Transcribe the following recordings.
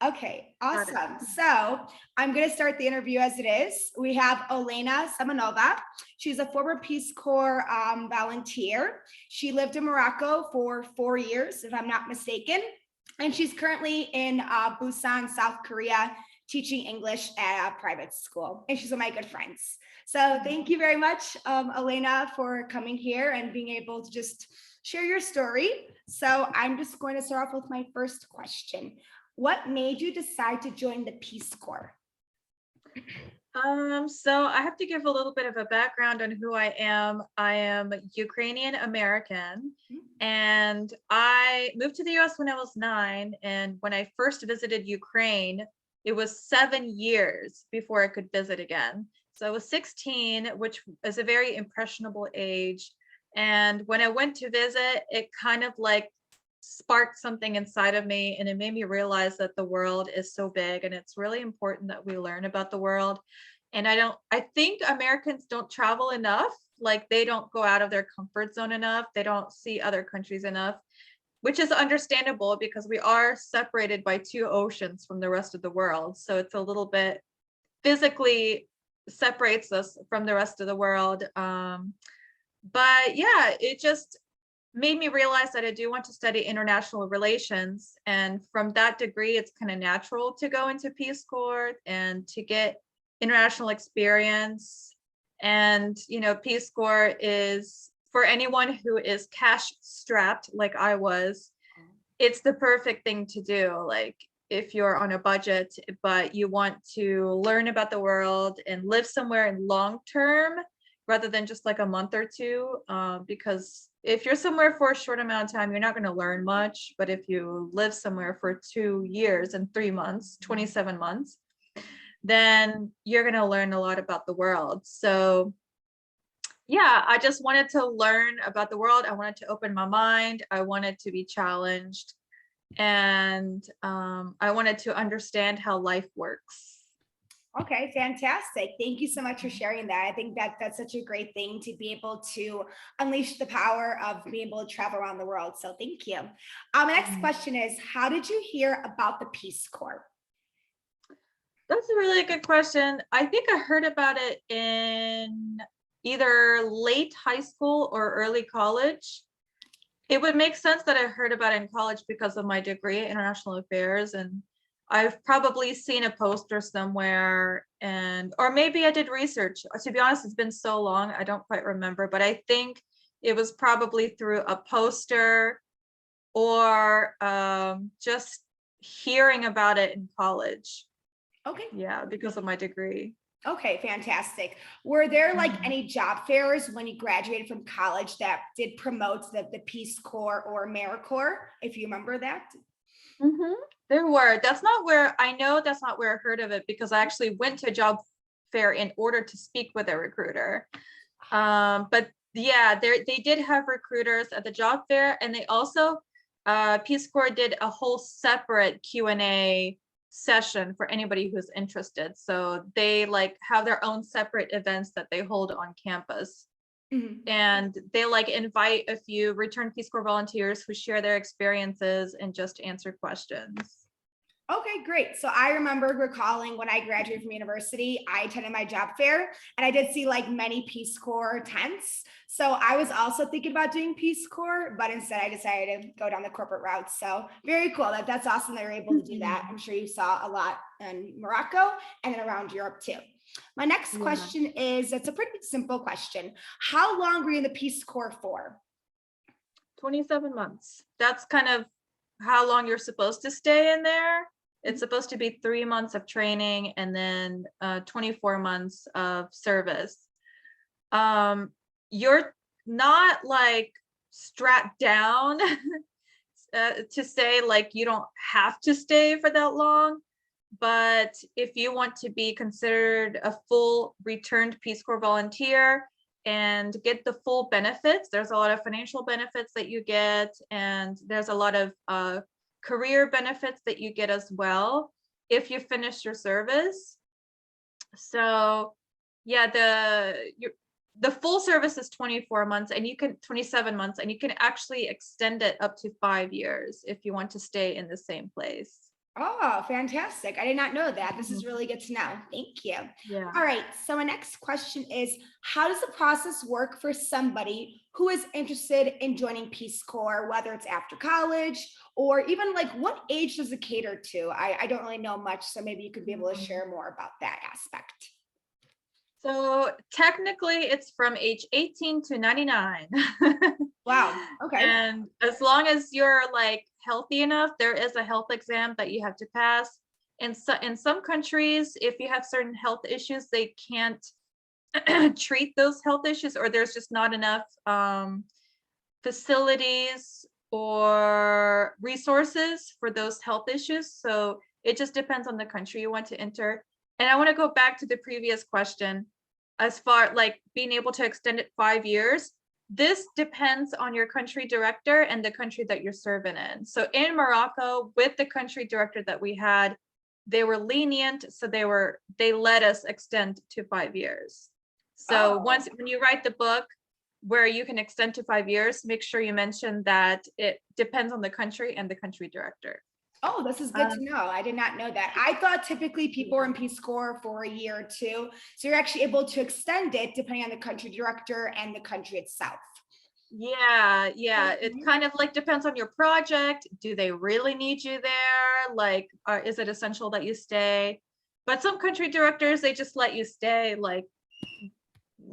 Okay, Got it. awesome. So I'm going to start the interview as it is. We have Olena Semenova. She's a former Peace Corps volunteer. She lived in Morocco for 4 years, if I'm not mistaken. And she's currently in Busan, South Korea, teaching English at a private school. And she's one of my good friends. So thank you very much, Olena, for coming here and being able to just share your story. So I'm just going to start off with my first question. What made you decide to join the Peace Corps? So I have to give a little bit of a background on who I am. I am Ukrainian American, and I moved to the US when I was 9. And when I first visited Ukraine, it was 7 years before I could visit again. So I was 16, which is a very impressionable age. And when I went to visit, it kind of like sparked something inside of me, and it made me realize that the world is so big and it's really important that we learn about the world. And I think Americans don't travel enough. Like, they don't go out of their comfort zone enough. They don't see other countries enough, which is understandable because we are separated by 2 oceans from the rest of the world. So it's a little bit physically separates us from the rest of the world. But yeah, it just made me realize that I do want to study international relations. And from that degree, it's kind of natural to go into Peace Corps and to get international experience. And, Peace Corps is for anyone who is cash strapped like I was, it's the perfect thing to do. Like, if you're on a budget, but you want to learn about the world and live somewhere in long term, rather than just like a month or two, because if you're somewhere for a short amount of time, you're not going to learn much. But if you live somewhere for 2 years and 3 months, 27 months, then you're going to learn a lot about the world. So yeah, I just wanted to learn about the world. I wanted to open my mind. I wanted to be challenged. And I wanted to understand how life works. Okay, fantastic. Thank you so much for sharing that. I think that that's such a great thing to be able to unleash the power of being able to travel around the world. So thank you. My next question is, how did you hear about the Peace Corps? That's a really good question. I think I heard about it in either late high school or early college. It would make sense that I heard about it in college because of my degree in international affairs, and I've probably seen a poster somewhere, or maybe I did research. To be honest, it's been so long, I don't quite remember, but I think it was probably through a poster or just hearing about it in college. Okay. Yeah, because of my degree. Okay, fantastic. Were there like any job fairs when you graduated from college that did promote the Peace Corps or AmeriCorps, if you remember that? Mm-hmm. There were. That's not where I heard of it, because I actually went to a job fair in order to speak with a recruiter. But yeah, they did have recruiters at the job fair, and they also Peace Corps did a whole separate Q&A session for anybody who's interested. So they like have their own separate events that they hold on campus. Mhm. And they like invite a few returned Peace Corps volunteers who share their experiences and just answer questions. Okay, great. So I remember recalling when I graduated from university, I attended my job fair and I did see like many Peace Corps tents. So I was also thinking about doing Peace Corps, but instead I decided to go down the corporate route. So very cool. That's awesome that you're able to do that. I'm sure you saw a lot in Morocco and then around Europe too. My next Yeah. question is, it's a pretty simple question. How long were you in the Peace Corps for? 27 months. That's kind of how long you're supposed to stay in there. It's supposed to be 3 months of training and then 24 months of service. You're not like strapped down to say like you don't have to stay for that long. But if you want to be considered a full returned Peace Corps volunteer and get the full benefits, there's a lot of financial benefits that you get, and there's a lot of career benefits that you get as well if you finish your service. So yeah, the full service is 24 months, and you can 27 months, and you can actually extend it up to 5 years if you want to stay in the same place. Oh, fantastic. I did not know that. This is Mhm. really good to know. Thank you. Yeah. All right. So, my next question is, how does the process work for somebody who is interested in joining Peace Corps, whether it's after college or even like what age does it cater to? I don't really know much. So, maybe you could be able to Mhm. share more about that aspect. So technically it's from age 18 to 99. Wow. Okay. And as long as you're like healthy enough, there is a health exam that you have to pass. And so in some countries, if you have certain health issues, they can't treat those health issues, or there's just not enough facilities or resources for those health issues. So it just depends on the country you want to enter. And I want to go back to the previous question as far like being able to extend it 5 years. This depends on your country director and the country that you're serving in. So in Morocco, with the country director that we had, they were lenient. So they let us extend to 5 years. So Oh, once when you write the book, where you can extend to 5 years, make sure you mention that it depends on the country and the country director. oh, this is good to Um, know. I did not know that. I thought typically people were in Peace Corps for a year or two. So you're actually able to extend it depending on the country director and the country itself. yeah, it Mhm. kind of like depends on your project. Do they really need you there? Like, is it essential that you stay? But some country directors, they just let you stay, like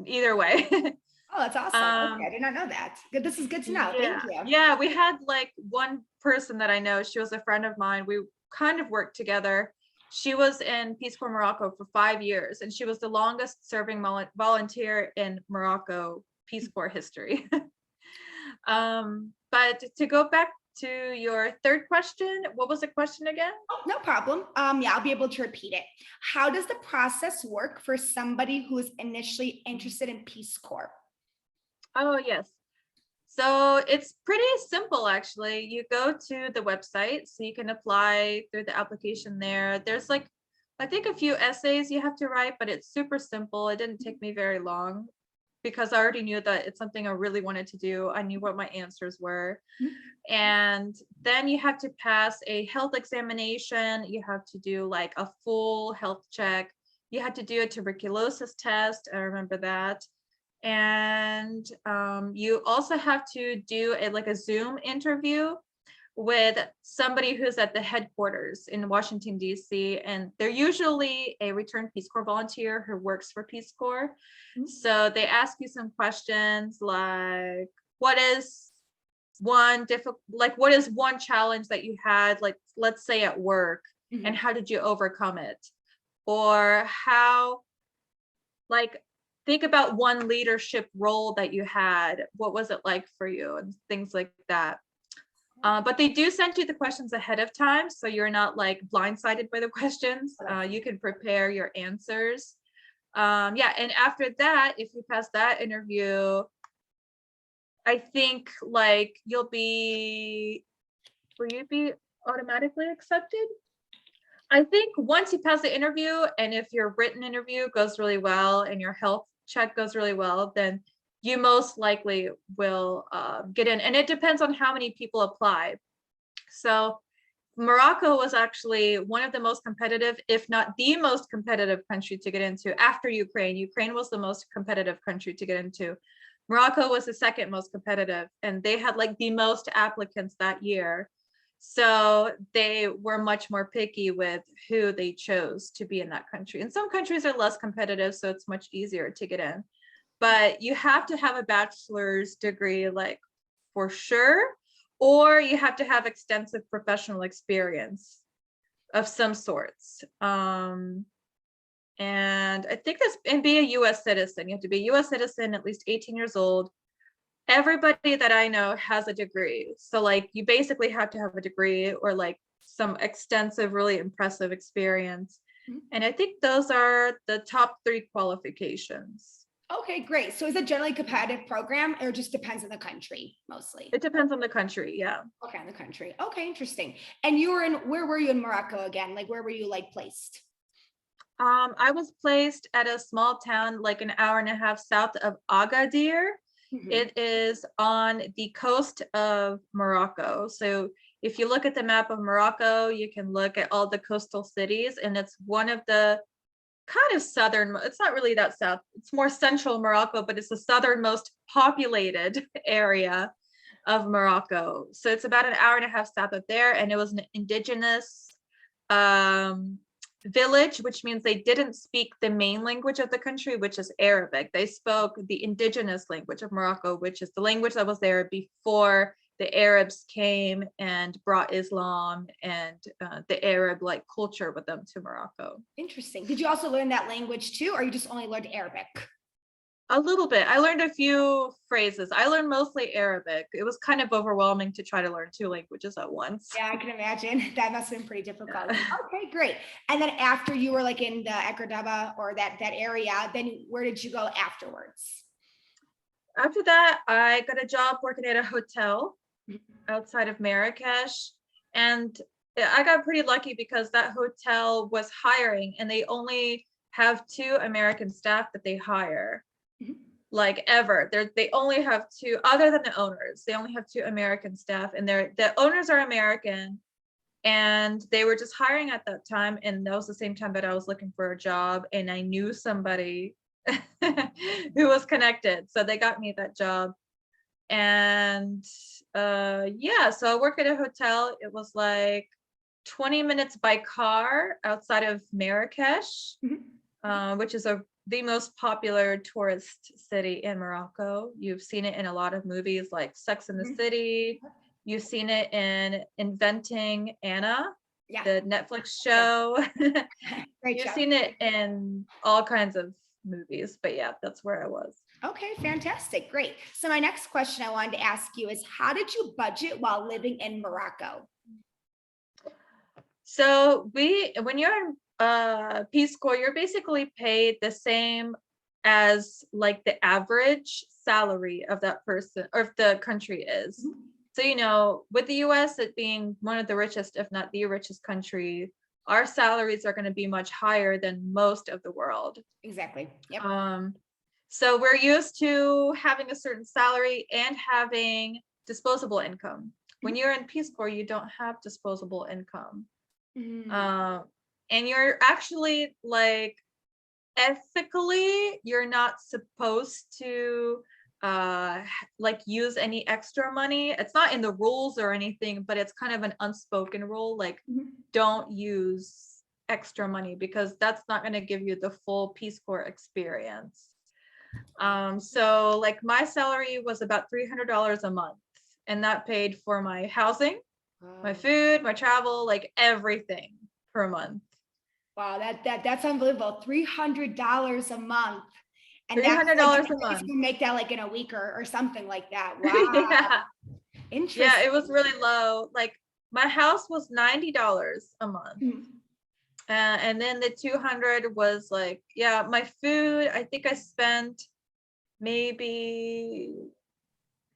either way. Oh, that's awesome. Okay, I um, did not know that. Good. This is good to know. Thank yeah, you. yeah, we had like one person that I know, she was a friend of mine. We kind of worked together. She was in Peace Corps Morocco for 5 years, and she was the longest serving volunteer in Morocco Peace Corps history. But to go back to your third question, what was the question again? Oh, no problem. Yeah, I'll be able to repeat it. How does the process work for somebody who is initially interested in Peace Corps? Oh, yes. So it's pretty simple, actually. You go to the website, so you can apply through the application there. There's like, I think a few essays you have to write, but it's super simple. It didn't take me very long because I already knew that it's something I really wanted to do. I knew what my answers were. And then you have to pass a health examination. You have to do like a full health check. You had to do a tuberculosis test. I remember that. And you also have to do like a Zoom interview with somebody who's at the headquarters in Washington, D.C. And they're usually a returned Peace Corps volunteer who works for Peace Corps. So they ask you some questions like, what is what is one challenge that you had, like, let's say at work, and Mhm. how did you overcome it? Or how, like, think about one leadership role that you had. What was it like for you? And things like that. But they do send you the questions ahead of time, so you're not like blindsided by the questions. You can prepare your answers. Yeah, and after that, if you pass that interview, I think like will you be automatically accepted? I think once you pass the interview, and if your written interview goes really well and your health check goes really well, then you most likely will get in. And it depends on how many people apply. So Morocco was actually one of the most competitive, if not the most competitive country to get into after Ukraine. Ukraine was the most competitive country to get into. Morocco was the second most competitive, and they had like the most applicants that year. So they were much more picky with who they chose to be in that country. And some countries are less competitive, so it's much easier to get in. But you have to have a bachelor's degree, like for sure, or you have to have extensive professional experience of some sorts. And I think that's, and be a US citizen. You have to be a US citizen, at least 18 years old. Everybody that I know has a degree. So like you basically have to have a degree or like some extensive, really impressive experience. Mhm. And I think those are the top three qualifications. Okay, great. So is it generally a competitive program or it just depends on the country mostly? It depends on the country, yeah. Okay, on the country. Okay, interesting. And you were in, where were you in Morocco again? Like where were you like placed? I was placed at a small town like an hour and a half south of Agadir. Mhm. It is on the coast of Morocco. So if you look at the map of Morocco, you can look at all the coastal cities, and it's one of the kind of southern, it's not really that south, it's more central Morocco, but it's the southernmost populated area of Morocco. So it's about an hour and a half south of there, and it was an indigenous village, which means they didn't speak the main language of the country, which is Arabic. They spoke the indigenous language of Morocco, which is the language that was there before the Arabs came and brought Islam and the Arab like culture with them to Morocco. Interesting. Did you also learn that language too, or you just only learned Arabic? A little bit. I learned a few phrases. I learned mostly Arabic. It was kind of overwhelming to try to learn 2 languages at once. Yeah, I can imagine. That must have been pretty difficult. Yeah. Okay, great. And then after you were like in the Ekerdaba or that area, then where did you go afterwards? After that, I got a job working at a hotel outside of Marrakesh. And I got pretty lucky because that hotel was hiring, and they only have 2 American staff that they hire. Like ever. They only have 2, other than the owners. They only have 2 American staff, and the owners are American, and they were just hiring at that time. And that was the same time that I was looking for a job, and I knew somebody who was connected, so they got me that job. And yeah, so I worked at a hotel. It was like 20 minutes by car outside of Marrakesh, which is the most popular tourist city in Morocco. You've seen it in a lot of movies like Sex and the City. You've seen it in Inventing Anna, the Netflix show. You've seen it in all kinds of movies, but yeah, that's where I was. Okay, fantastic. Great. So my next question I wanted to ask you is, how did you budget while living in Morocco? So when you're in PeaceCorps, you're basically paid the same as like the average salary of that person or if the country is. So, you know, with the US, it being one of the richest, if not the richest country, our salaries are going to be much higher than most of the world. Exactly. Yep. So we're used to having a certain salary and having disposable income. When you're in PeaceCorps, you don't have disposable income. And you're actually like ethically, you're not supposed to like use any extra money. It's not in the rules or anything, but it's kind of an unspoken rule, like don't use extra money because that's not going to give you the full PeaceCorps experience. So like my salary was about $300 a month, and that paid for my housing, my food, my travel, like everything per month. Wow, that's unbelievable. $300 a month. And $300 a month. You make that like in a week or something like that. Wow. Yeah. Interesting. Yeah, it was really low. Like my house was $90 a month. And then the 200 was like, yeah, my food, I think I spent maybe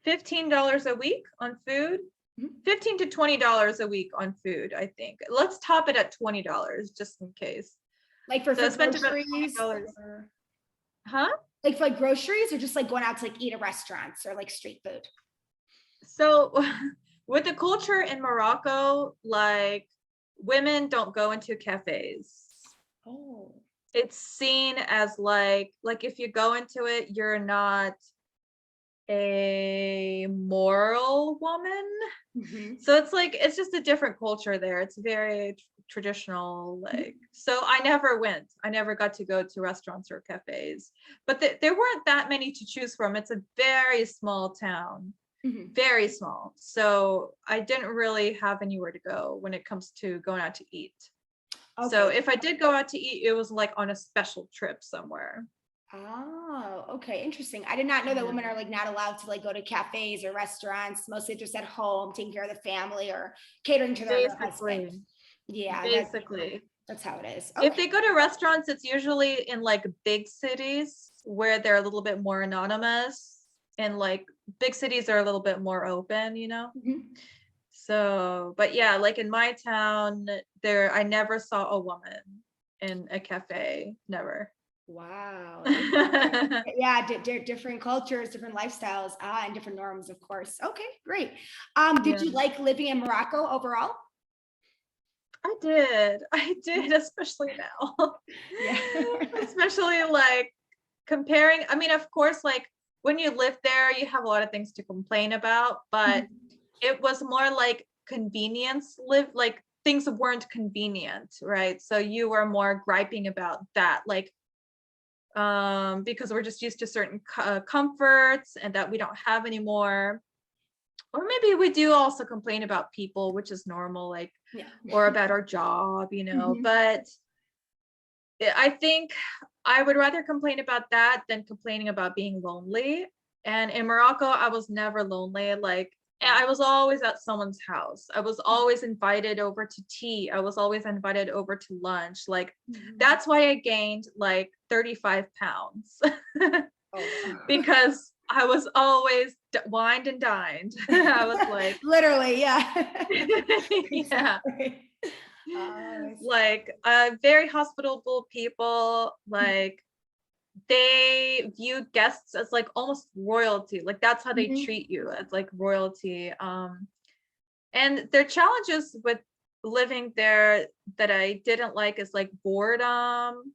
$15 a week on food. $15 to $20 a week on food, I think. Let's top it at $20 just in case. Like for groceries? Huh? Like for like groceries, or just like going out to like eat at restaurants or like street food? So with the culture in Morocco, like women don't go into cafes. Oh. It's seen as like if you go into it, you're not a moral woman. So it's like it's just a different culture there. It's very traditional, like so I never got to go to restaurants or cafes, but there weren't that many to choose from. It's a very small town, very small, so I didn't really have anywhere to go when it comes to going out to eat. So if I did go out to eat, it was like on a special trip somewhere. Oh, okay. Interesting. I did not know that women are like not allowed to like go to cafes or restaurants, mostly just at home, taking care of the family or catering to their husband. Yeah, basically. That's how it is. Okay. If they go to restaurants, it's usually in like big cities where they're a little bit more anonymous, and like big cities are a little bit more open, you know? So, but yeah, like in my town, I never saw a woman in a cafe, never. Wow. Yeah, different cultures, different lifestyles, and different norms, of course. Okay, great. Did Yeah, you like living in Morocco overall? I did, especially now. Yeah. Especially like comparing, I mean, of course, like when you live there, you have a lot of things to complain about, but it was more like convenience live, like things weren't convenient, right? So you were more griping about that, like because we're just used to certain comforts and that we don't have anymore. Or maybe we do also complain about people, which is normal, like, Yeah. or about our job, Mhm. but I think I would rather complain about that than complaining about being lonely. And in Morocco, I was never lonely. Like, I was always at someone's house. I was always invited over to tea. I was always invited over to lunch. Like, Mhm. that's why I gained like 35 pounds Oh, because I was always wined and dined. I was like, literally, yeah. yeah, Exactly. I like very hospitable people, see. like they view guests as like almost royalty, like that's how they Mhm. treat you, as like royalty. And their challenges with living there that I didn't like is like boredom,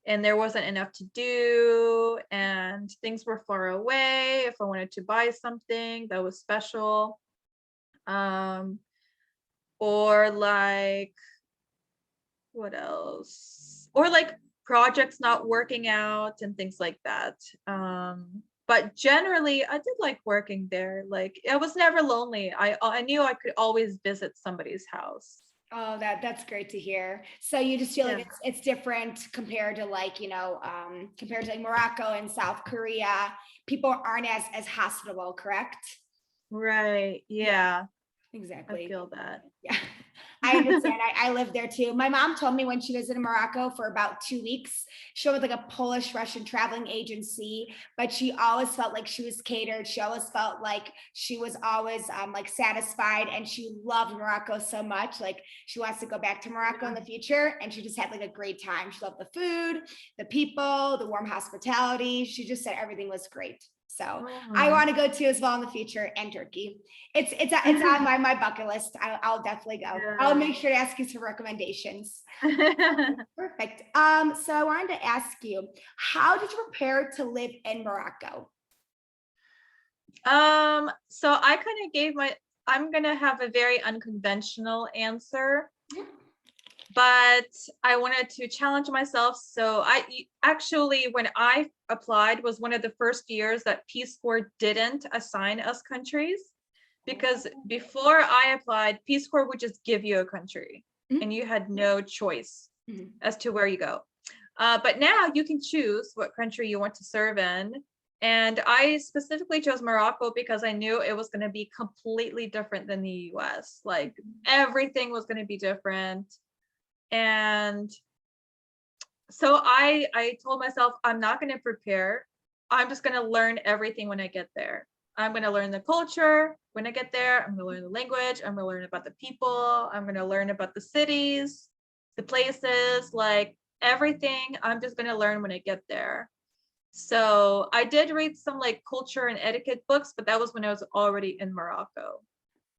and there wasn't enough to do, and things were far away if I wanted to buy something that was special. um or like, what else? Or like projects not working out and things like that. But generally, I did like working there. Like I was never lonely. I knew I could always visit somebody's house. Oh, that's great to hear. So you just feel like Yeah. it's different compared to like, compared to like Morocco and South Korea. People aren't as hospitable, correct? Right. Yeah, Yeah. I exactly. feel that. Yeah, I understand. I lived there too. My mom told me when she visited Morocco for about 2 weeks, she went with like a Polish Russian traveling agency, but she always felt like she was catered. She always felt like she was always like satisfied, and she loved Morocco so much. Like she wants to go back to Morocco in Yeah. the future, and she just had like a great time. She loved the food, the people, the warm hospitality. She just said everything was great. So I Oh. want to go to as well in the future, and Turkey. It's on my bucket list. I'll definitely go. I'll Yeah. make sure to ask you some recommendations. Perfect. So I wanted to ask you, how did you prepare to live in Morocco? So I kind of gave my, I'm gonna have a very unconventional answer, but I wanted to challenge myself. So actually, when I applied, was one of the first years that Peace Corps didn't assign us countries, because before I applied, Peace Corps would just give you a country and you had no choice Mhm. as to where you go. But now you can choose what country you want to serve in. And I specifically chose Morocco because I knew it was going to be completely different than the US. Like everything was going to be different. And so I told myself I'm not going to prepare. I'm just going to learn everything when I get there. I'm going to learn the culture when I get there. I'm going to learn the language. I'm going to learn about the people. I'm going to learn about the cities, the places, like everything. I'm just going to learn when I get there. So I did read some like culture and etiquette books, but that was when I was already in Morocco.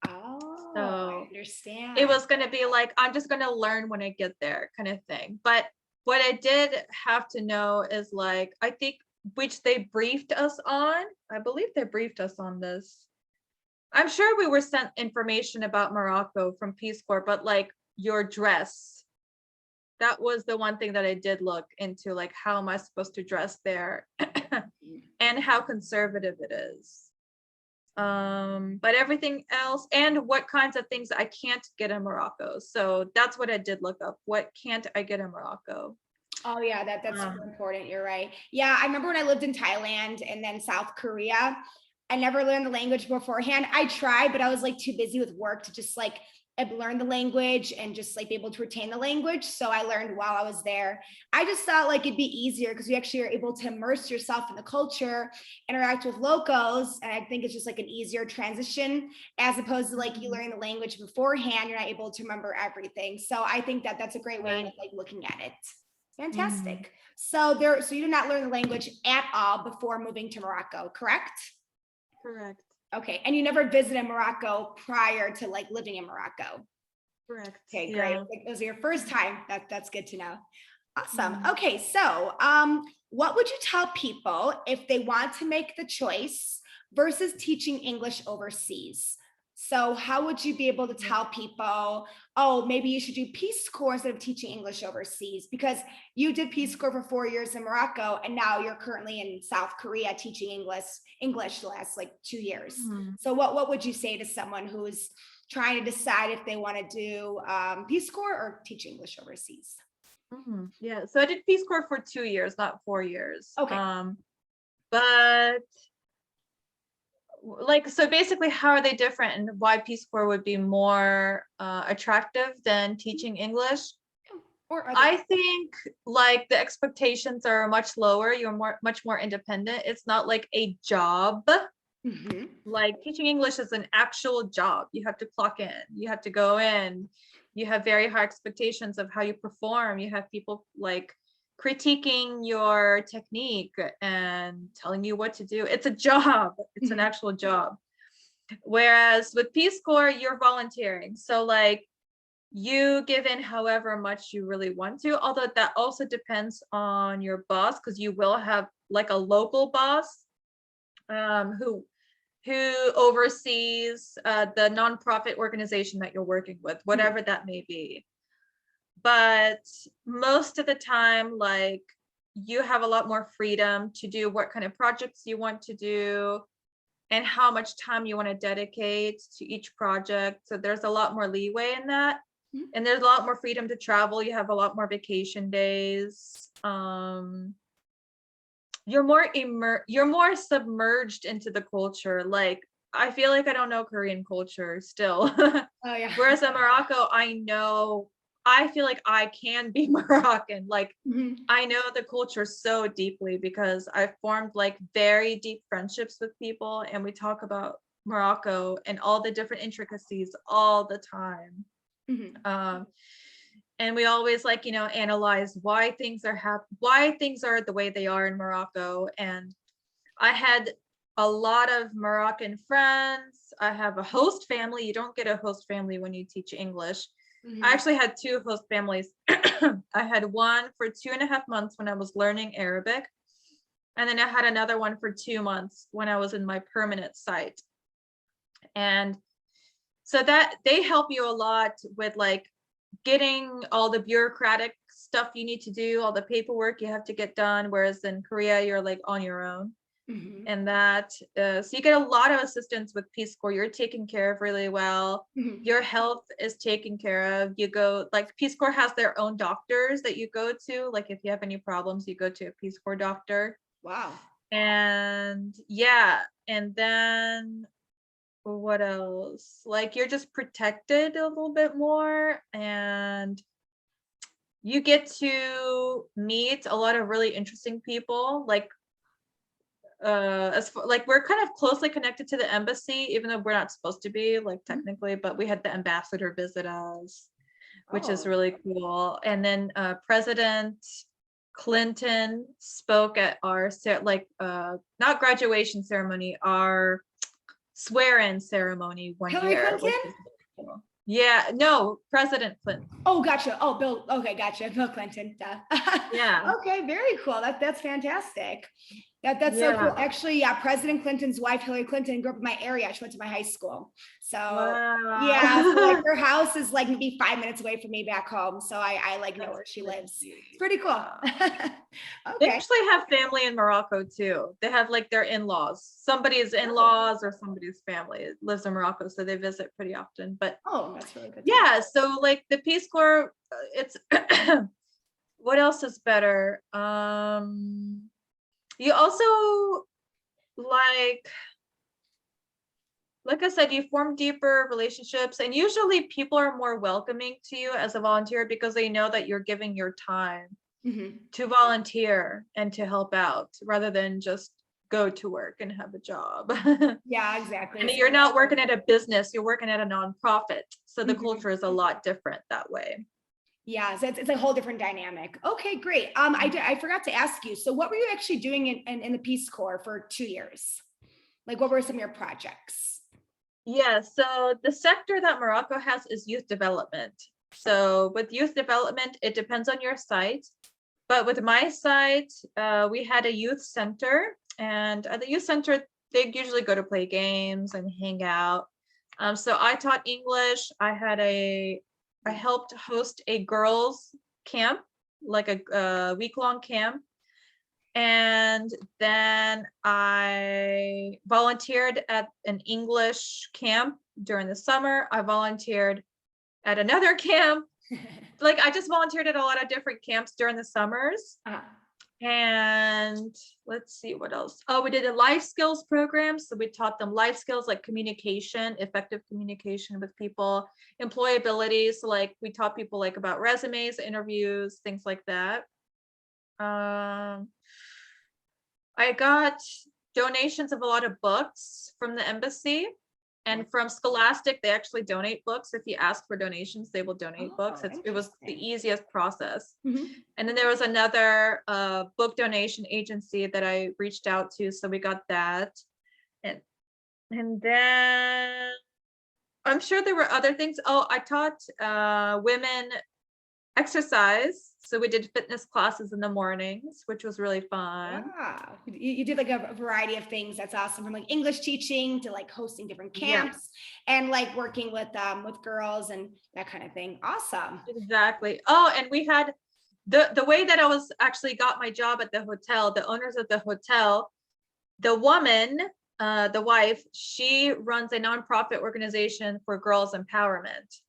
Oh, I So it understand. was going to be like, I'm just going to learn when I get there kind of thing. But what I did have to know is like, I think, which they briefed us on, I believe they briefed us on this. I'm sure we were sent information about Morocco from Peace Corps, but like your dress, that was the one thing that I did look into, like, how am I supposed to dress there and how conservative it is. But everything else, and what kinds of things I can't get in Morocco. So that's what I did look up. What can't I get in Morocco? Oh yeah, that's super Um, important. You're right. Yeah, I remember when I lived in Thailand and then South Korea. I never learned the language beforehand. I tried, but I was like too busy with work to just like learn the language and just like be able to retain the language. So I learned while I was there. I just thought like it'd be easier because you actually are able to immerse yourself in the culture, interact with locals, and I think it's just like an easier transition as opposed to like you learning the language beforehand. You're not able to remember everything. So I think that that's a great way of right. like looking at it. Fantastic. So you did not learn the language at all before moving to Morocco, correct? Correct. Okay. And you never visited Morocco prior to like living in Morocco? Correct. Okay, Yeah. great. Like, it was your first time. That's good to know. Awesome. Mhm. Okay, so what would you tell people if they want to make the choice versus teaching English overseas? So how would you be able to tell people, oh, maybe you should do Peace Corps instead of teaching English overseas? Because you did Peace Corps for 4 years in Morocco, and now you're currently in South Korea teaching English the last like 2 years. Mhm. So what would you say to someone who is trying to decide if they want to do Peace Corps or teach English overseas? Yeah, so I did Peace Corps for 2 years, not 4 years. Okay. But like, so basically, how are they different, and why Peace Corps would be more attractive than teaching English? Or are I think like the expectations are much lower. You're much more independent. It's not like a job. Mhm. Like teaching English is an actual job. You have to clock in, you have to go in, you have very high expectations of how you perform. You have people like critiquing your technique and telling you what to do. It's a job. It's an actual job. Whereas with Peace Corps, you're volunteering. So like you give in however much you really want to, although that also depends on your boss, because you will have like a local boss who oversees the nonprofit organization that you're working with, whatever that may be. But most of the time, like you have a lot more freedom to do what kind of projects you want to do and how much time you want to dedicate to each project. So there's a lot more leeway in that. And there's a lot more freedom to travel. You have a lot more vacation days. You're more submerged into the culture. Like I feel like I don't know Korean culture still. Oh yeah. Whereas in Morocco, I feel like I can be Moroccan. Like I know the culture so deeply because I formed like very deep friendships with people, and we talk about Morocco and all the different intricacies all the time. And we always like, analyze why things are the way they are in Morocco. And I had a lot of Moroccan friends. I have a host family. You don't get a host family when you teach English. I actually had 2 host families. I had one for 2.5 months when I was learning Arabic. And then I had another one for 2 months when I was in my permanent site. And so that they help you a lot with like getting all the bureaucratic stuff you need to do, all the paperwork you have to get done. Whereas in Korea, you're like on your own. And that, so you get a lot of assistance with Peace Corps. You're taken care of really well. Your health is taken care of. You go, like Peace Corps has their own doctors that you go to. Like if you have any problems, you go to a Peace Corps doctor. Wow. And yeah, and then what else? Like you're just protected a little bit more, and you get to meet a lot of really interesting people. Like like we're kind of closely connected to the embassy, even though we're not supposed to be, like technically, but we had the ambassador visit us, which is really cool. And then President Clinton spoke at our not graduation ceremony, our swear-in ceremony one Hillary year. Clinton? Which is really cool. Yeah, no, President Clinton. Oh, gotcha. Oh, Bill. Okay, gotcha. Bill Clinton. Yeah. Okay, very cool. That's fantastic. That's so cool. Actually, yeah, President Clinton's wife, Hillary Clinton, grew up in my area. She went to my high school. So yeah, so like her house is like maybe 5 minutes away from me back home. So I like know where she lives. It's pretty cool. They Okay. actually have family in Morocco too. They have like their in-laws. Somebody's in-laws or somebody's family lives in Morocco, so they visit pretty often. But That's really good. yeah, so like the Peace Corps, it's what else is better? You also like I said, you form deeper relationships, and usually people are more welcoming to you as a volunteer because they know that you're giving your time to volunteer and to help out rather than just go to work and have a job. Yeah, exactly. And you're not working at a business, you're working at a nonprofit. So the culture is a lot different that way. Yeah, so it's a whole different dynamic. Okay, great. I forgot to ask you. So what were you actually doing in the Peace Corps for 2 years? Like, what were some of your projects? Yeah, so the sector that Morocco has is youth development. So with youth development, it depends on your site. But with my site, we had a youth center, and at the youth center, they usually go to play games and hang out. So I taught English. I helped host a girls' camp, like a week-long camp. And then I volunteered at an English camp during the summer. I volunteered at another camp. Like I just volunteered at a lot of different camps during the summers. And let's see what else. Oh, we did a life skills program. So we taught them life skills like communication, effective communication with people, employability. So like we taught people like about resumes, interviews, things like that. I got donations of a lot of books from the embassy, and from Scholastic, they actually donate books. If you ask for donations, they will donate books. It was the easiest process. And then there was another book donation agency that I reached out to, so we got that. And then I'm sure there were other things. Oh, I taught women exercise. So we did fitness classes in the mornings, which was really fun. Wow. You did like a variety of things. That's awesome. From like English teaching to like hosting different camps and like working with girls and that kind of thing. Awesome. Exactly. Oh, and we had the way that I was actually got my job at the hotel, the owners of the hotel, the woman, the wife, she runs a nonprofit organization for girls empowerment.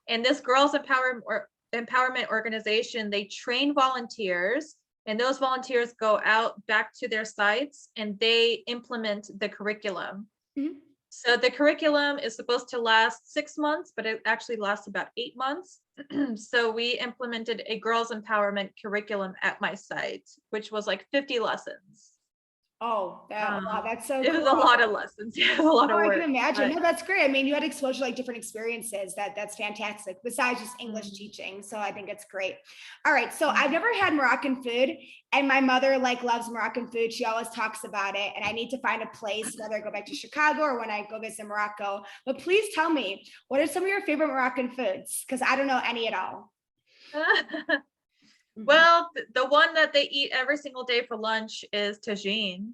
And this girls empowerment organization, they train volunteers, and those volunteers go out back to their sites and they implement the curriculum. So the curriculum is supposed to last 6 months, but it actually lasts about 8 months. So we implemented a girls empowerment curriculum at my site, which was like 50 lessons. Oh, wow, that's so It cool. was a lot of lessons. Yeah, a lot of work. I can imagine. No, that's great. I mean, you had exposure to like different experiences. That's fantastic. Besides just English teaching, so I think it's great. All right, so I've never had Moroccan food, and my mother like loves Moroccan food. She always talks about it, and I need to find a place whether I go back to Chicago or when I go visit Morocco. But please tell me, what are some of your favorite Moroccan foods? Because I don't know any at all. Well, the one that they eat every single day for lunch is tagine.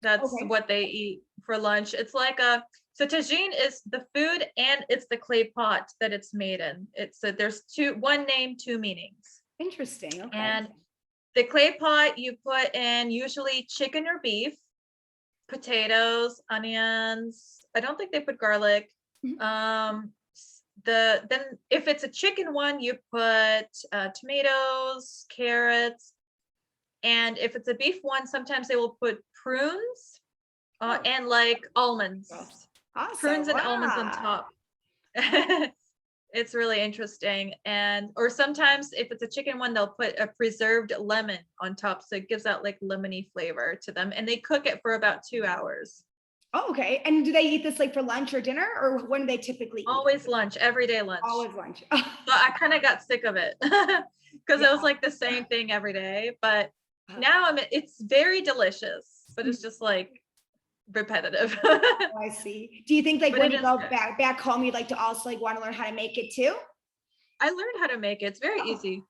That's what they eat for lunch. It's like so tagine is the food and it's the clay pot that it's made in. There's one name, two meanings. Interesting. Okay. And the clay pot you put in usually chicken or beef, potatoes, onions. I don't think they put garlic. Then if it's a chicken one, you put tomatoes, carrots, and if it's a beef one, sometimes they will put prunes and like almonds. Awesome. Prunes and almonds on top. It's really interesting. Or sometimes if it's a chicken one, they'll put a preserved lemon on top, so it gives that like lemony flavor to them, and they cook it for about 2 hours. Oh, okay. And do they eat this like for lunch or dinner, or when do they typically eat? Always lunch, every day lunch. Always lunch. But I kind of got sick of it because it was like the same thing every day. But now it's very delicious, but it's just like repetitive. Oh, I see. Do you think like when you go back home, you'd like to also like want to learn how to make it too? I learned how to make it. It's very easy.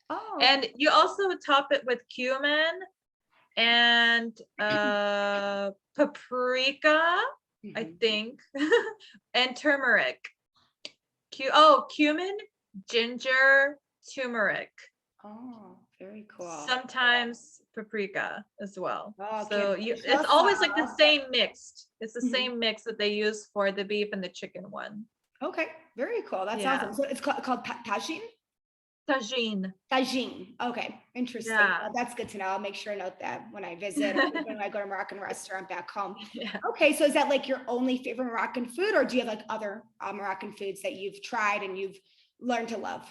Oh. And you also top it with cumin and paprika, I think, and turmeric. Cumin, ginger, turmeric. Oh, very cool. Sometimes paprika as well. Oh, so it's always like the same mix. It's the same mix that they use for the beef and the chicken one. Okay, very cool. That's awesome. So it's called tagine? Tagine. Tagine. Okay, interesting. Yeah. That's good to know. I'll make sure I note that when I visit or when I go to a Moroccan restaurant back home. Yeah. Okay, so is that like your only favorite Moroccan food, or do you have like other Moroccan foods that you've tried and you've learned to love?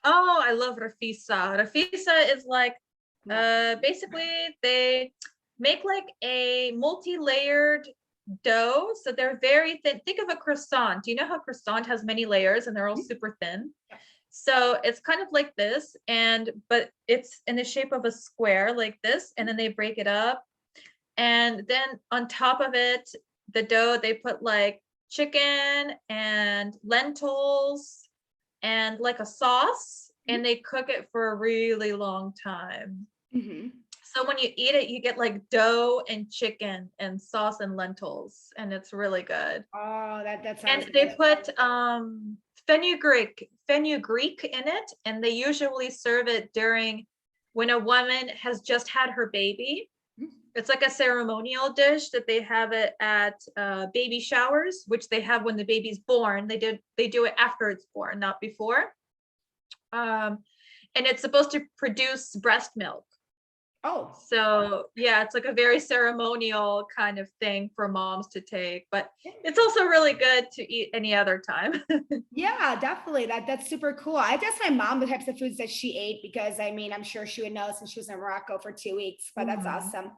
Oh, I love rafisa. Rafisa is like basically they make like a multi-layered dough. So they're very thin. Think of a croissant. Do you know how croissant has many layers and they're all super thin? So it's kind of like this, but it's in the shape of a square like this, and then they break it up. And then on top of it, the dough, they put like chicken and lentils and like a sauce, and they cook it for a really long time. Mhm. So when you eat it, you get like dough and chicken and sauce and lentils, and it's really good. Oh, that sounds And they good. put fenugreek in it, and they usually serve it during when a woman has just had her baby. It's like a ceremonial dish that they have it at baby showers, which they have when the baby's born. They do it after it's born, not before. And it's supposed to produce breast milk. Oh, So yeah, it's like a very ceremonial kind of thing for moms to take, but it's also really good to eat any other time. yeah, definitely. That's super cool. I asked my mom the types of foods that she ate because I mean, I'm sure she would know since she was in Morocco for 2 weeks, but that's Mhm. awesome.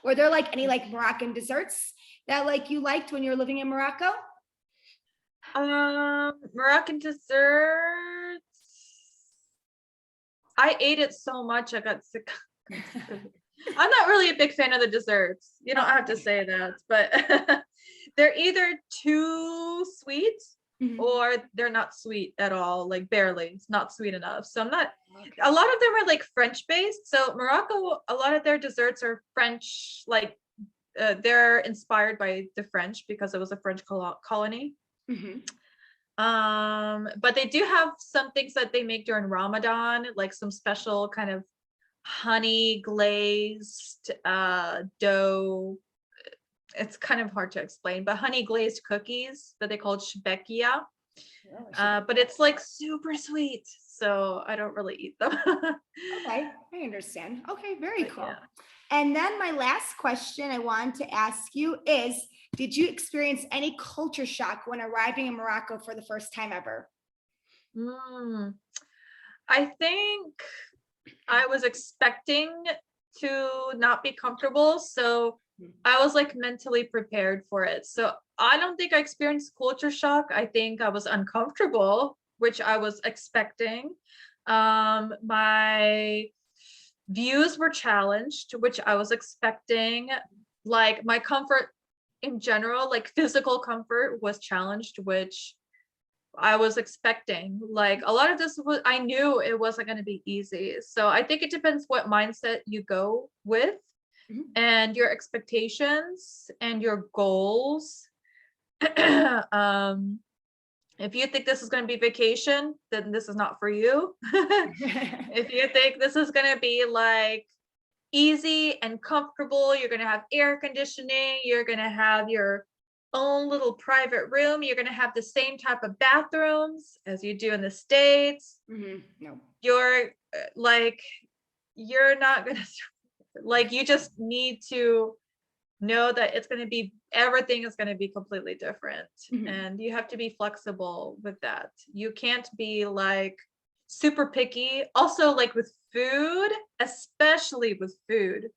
Were there like any like Moroccan desserts that like you liked when you were living in Morocco? Moroccan desserts. I ate it so much I got sick. I'm not really a big fan of the desserts. You don't Oh, have to say that, but they're either too sweet mhm. or they're not sweet at all, like barely. It's not sweet enough. So I'm not, Okay. a lot of them are like French based. So Morocco, a lot of their desserts are French, like they're inspired by the French because it was a French colony. Mhm. But they do have some things that they make during Ramadan, like some special kind of honey glazed dough. It's kind of hard to explain, but honey glazed cookies that they call shbekia. Oh, But it's like super sweet, so I don't really eat them. okay, I understand. Okay, very But cool. yeah. And then my last question I wanted to ask you is, did you experience any culture shock when arriving in Morocco for the first time ever? Mm, I think I was expecting to not be comfortable, so I was like mentally prepared for it. So I don't think I experienced culture shock. I think I was uncomfortable, which I was expecting. My views were challenged, which I was expecting. Like my comfort in general, like physical comfort was challenged, which I was expecting. Like a lot of this was, I knew it wasn't going to be easy. So I think it depends what mindset you go with Mhm. and your expectations and your goals. um, if you think this is going to be vacation, then this is not for you. If you think this is going to be like easy and comfortable, you're going to have air conditioning, you're going to have your own little private room, you're going to have the same type of bathrooms as you do in the States. Mhm. No. You're like, you're not going to, like, you just need to know that it's going to be, everything is going to be completely different. Mhm. And you have to be flexible with that. You can't be like super picky. Also, like with food, especially with food,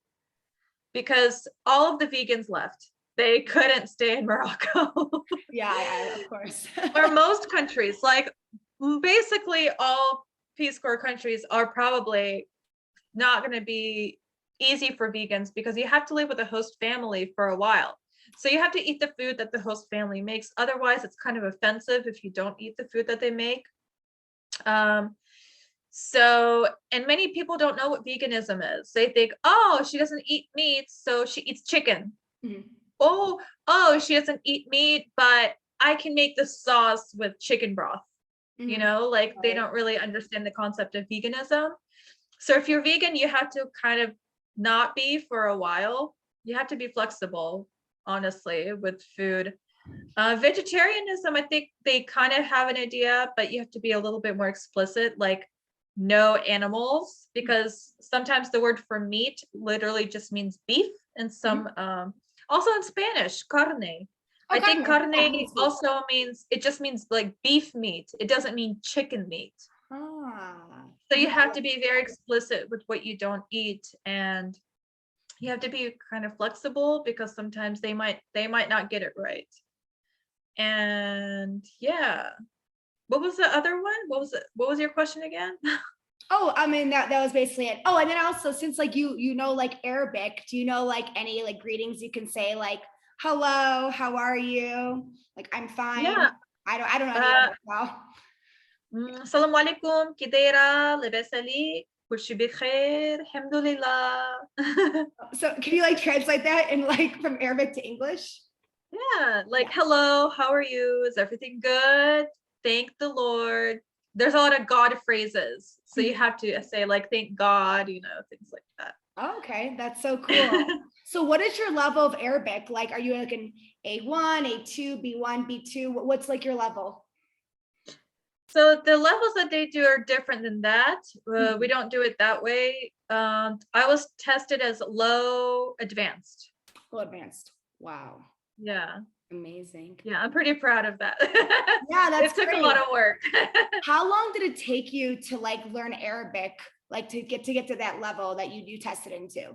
because all of the vegans left. They couldn't stay in Morocco. Yeah, of course. Or most countries, like basically all Peace Corps countries are probably not going to be easy for vegans because you have to live with a host family for a while. So you have to eat the food that the host family makes. Otherwise, it's kind of offensive if you don't eat the food that they make. And many people don't know what veganism is. They think, oh, she doesn't eat meat, so she eats chicken. Mhm. Oh, she doesn't eat meat, but I can make the sauce with chicken broth. Mhm. Like they Right. don't really understand the concept of veganism. So if you're vegan, you have to kind of not be for a while. You have to be flexible, honestly, with food. Vegetarianism, I think they kind of have an idea, but you have to be a little bit more explicit, like no animals, because sometimes the word for meat literally just means beef, and some Mhm. also in Spanish, carne. I Okay. think Yeah, carne means meat. also means, it just means like beef meat. It doesn't mean chicken meat. Ah, So you yeah. have to be very explicit with what you don't eat, and you have to be kind of flexible because sometimes they might not get it right. And yeah, What was the other one? What was your question again? Oh, I mean that was basically it. Oh, and then also since like you know like Arabic, do you know like any like greetings you can say like hello, how are you? Like I'm fine. Yeah. I don't know any Uh, Arabic well. Assalamu alaikum, كديرة لاباس عليك كل شيء بخير الحمد لله. So can you like translate that in like from Arabic to English? Yeah, like Yeah. hello, how are you? Is everything good? Thank the Lord. There's a lot of God phrases. So you have to say like thank God, things like that. Okay, that's so cool. So what is your level of Arabic? Like, are you like an A1, A2, B1, B2? What's like your level? So the levels that they do are different than that. We don't do it that way. I was tested as low advanced. Low advanced. Wow. Yeah. Amazing. Yeah, I'm pretty proud of that. Yeah, that's It took great. a lot of work. How long did it take you to like learn Arabic, like to get to that level that you tested into?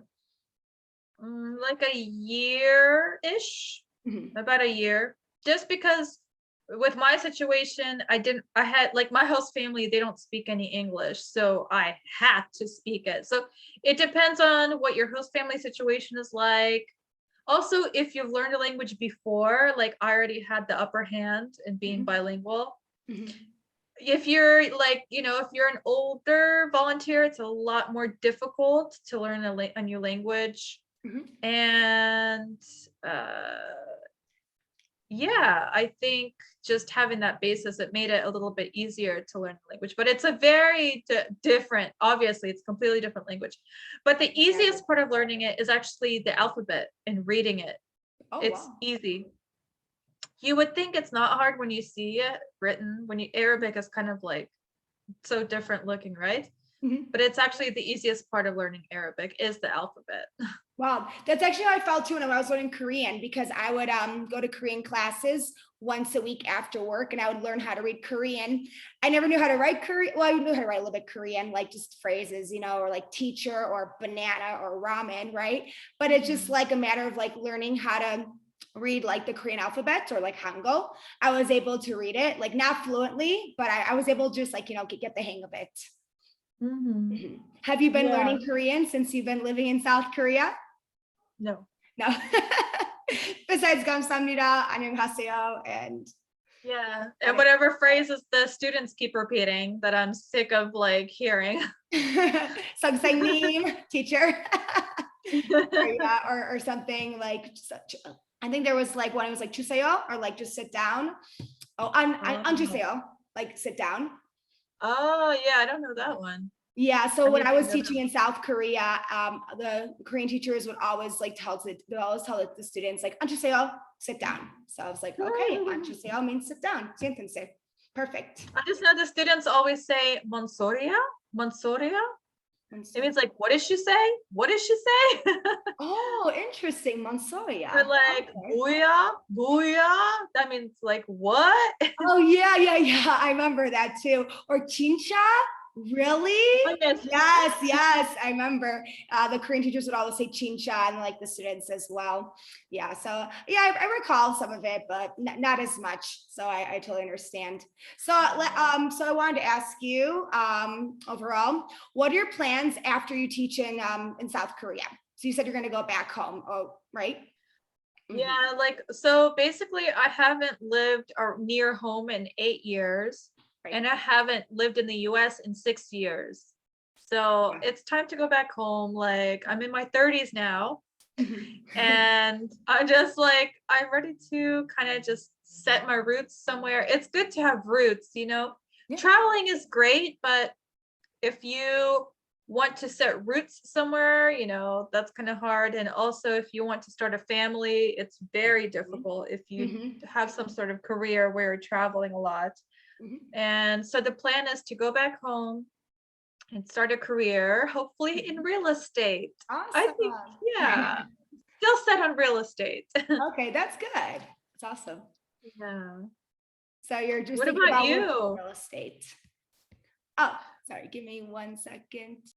Like a year-ish, Mhm. about a year. Just because with my situation, I had like my host family, they don't speak any English, so I had to speak it. So it depends on what your host family situation is like. Also, if you've learned a language before, like I already had the upper hand in being Mhm. bilingual. Mhm. If you're like, if you're an older volunteer, it's a lot more difficult to learn a new language. Mhm. And yeah, I think just having that basis, it made it a little bit easier to learn the language. But it's a very different, obviously, it's completely different language. But the easiest part of learning it is actually the alphabet and reading it. Oh, It's wow. easy. You would think it's not hard when you see it written. Arabic is kind of like so different looking, right? Mhm. But it's actually the easiest part of learning Arabic is the alphabet. Wow, that's actually how I felt too when I was learning Korean, because I would go to Korean classes once a week after work, and I would learn how to read Korean. I never knew how to write Korean. Well, I knew how to write a little bit Korean, like just phrases, or like teacher or banana or ramen, right? But it's just like a matter of like learning how to read like the Korean alphabet or like Hangul. I was able to read it, like not fluently, but I was able to just like, get the hang of it. Mhm. Mhm. Have you been Yeah. learning Korean since you've been living in South Korea? No. No. Besides 감사합니다, 안녕하세요, and Yeah. And whatever phrases the students keep repeating that I'm sick of like hearing. 선생님, teacher. Or, yeah, or something like I think there was like one, it was like 주세요, or like just sit down. Oh, 앉으세요, like sit down. Oh yeah, I don't know that one. Yeah, so I when need I to was know that teaching one. in South Korea, the Korean teachers would always like they always tell the students like 앉으세요, sit down. So I was like, okay, 앉으세요 means sit down. Siéntense. Perfect. I just know the students always say Monsoria. Monsoria. It means like, what did she say? What did she say? Oh, interesting. Monsoria. Or like Okay. booyah, booyah. That means like what? Oh yeah, yeah, yeah. I remember that too. Or chincha. Really? Oh, yes. Yes, yes. I remember the Korean teachers would always say chincha, and like the students as well. Yeah. So yeah, I recall some of it, but not as much. So I totally understand. So so I wanted to ask you overall, what are your plans after you teach in South Korea? So you said you're going to go back home. Oh, right. Yeah, like so basically I haven't lived or near home in 8 years, Right. and I haven't lived in the US in 6 years. So it's time to go back home. Like I'm in my 30s now, and I'm just like I'm ready to kind of just set my roots somewhere. It's good to have roots. Yeah. Traveling is great, but if you want to set roots somewhere, that's kind of hard. And also, if you want to start a family, it's very difficult if you have some sort of career where you're traveling a lot. And so the plan is to go back home and start a career, hopefully in real estate. Awesome. I think, yeah, still set on real estate. Okay, that's good. That's awesome. Yeah. So you're just What thinking about about working in you? real estate. Oh, sorry. Give me 1 second.